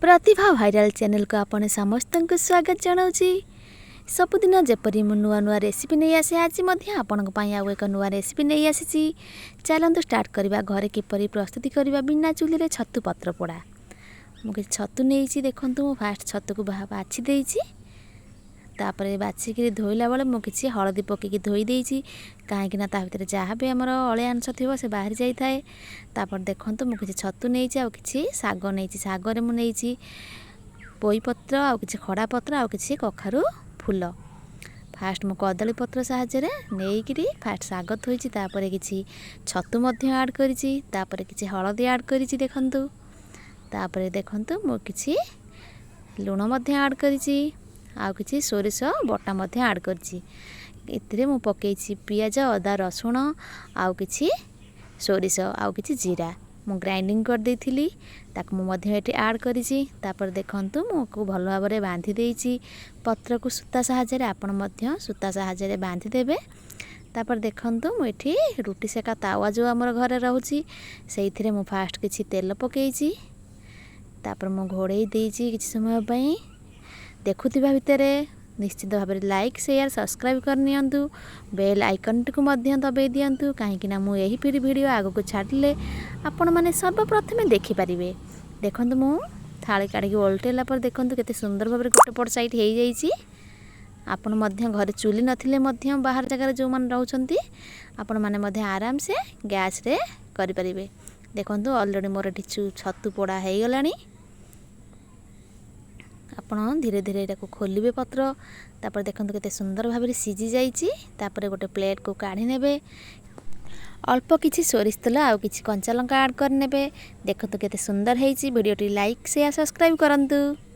प्रतिभा viral channel को आपण समस्त को स्वागत जनाऊँगी। सबुदिन जपरी मु नुआ नुआ रेसिपी नहीं आसे आज आपण आउ एक नुआ रेसिपी नहीं आसी। चलतु स्टार्ट करवा घरे किपरि प्रस्तुति करवा बिना चूल्हे छतु पत्र पोड़ा। मुझे छतु नहीं देखूँ मु फास्ट छतु को बाछि देइछि। तापर बाछिक धोइला बेले मुझे हलदी पकईकि धोई देइछि कहीं ता भर जहाँ भी आमर अलिया अंश थी से बाहरी जाए। तापर देखूँ मुझे छतु नहीं आउ कि शाग नहीं शागर मुझे पोई पत्र आउ कि खड़ा पत्र आउ कि कखारू फूल। फास्ट मु कदली पत्र साहाय्य नहीं फास्ट शाग थोइछि तापर कि छतु आड करिछि तापर कि हलदी आड करिछि देखंतु। तापर देखंतु मु कि लुण आड करिछि आउ कि सोरिष बटा आड करिछि। इतरे मु पकईछि पियाज अदा रसुण आउ कि सोरिष आउ कि जीरा मु ग्राइंडिंग कर देइथिली ताक मु एठी आड करिछि। तापर देखंतु मु को भल भाव में बांधी देइछि पत्र को सूता साहाय्य आपण मध्य सूता साहाय्य बांधी देबे। तापर देखंतु मु एठी रुटी सेका तावा जो हमर घरे रहउछि सेइथिरे मु फास्ट किछि तेल पकईछि। तापर मु घोड़े देइछि किछि समय पई। देखुथिबा भितरे निश्चित भाव में लाइक शेयर सब्सक्राइब करनियंतु बेल आइकन को दबाई दियंतु कहीं मु यही फिर वीडियो आगो को छाड़िले आपण माने सर्वप्रथमे देखि परिबे। देखंतु मु थाली काढ़ी ओल्टेला पर देखंतु केते सुंदर भाव में गोटे पट साइड हो जाइछि। आपण मध्य घरे चूली नथिले मध्य बाहर जगह जो मन रहउछंती आपण माने मध्य आराम से गैस रे करि परिबे। देखंतु ऑलरेडी मोर एठी छतु पोड़ा हे गलानी। आपण धीरे धीरे एटा को खोलिबे पत्र। तापर देखंतु केते सुंदर भाव में सीझी जाइछि। तापर गोटे प्लेट को काढ़ी नेबे अल्प किछि सोरिष तेल आउ किछि कंचा लंका ऐड कर नेबे। देखंतु केते सुंदर हेइछि। वीडियोटी लाइक शेयर सब्सक्राइब करंतु।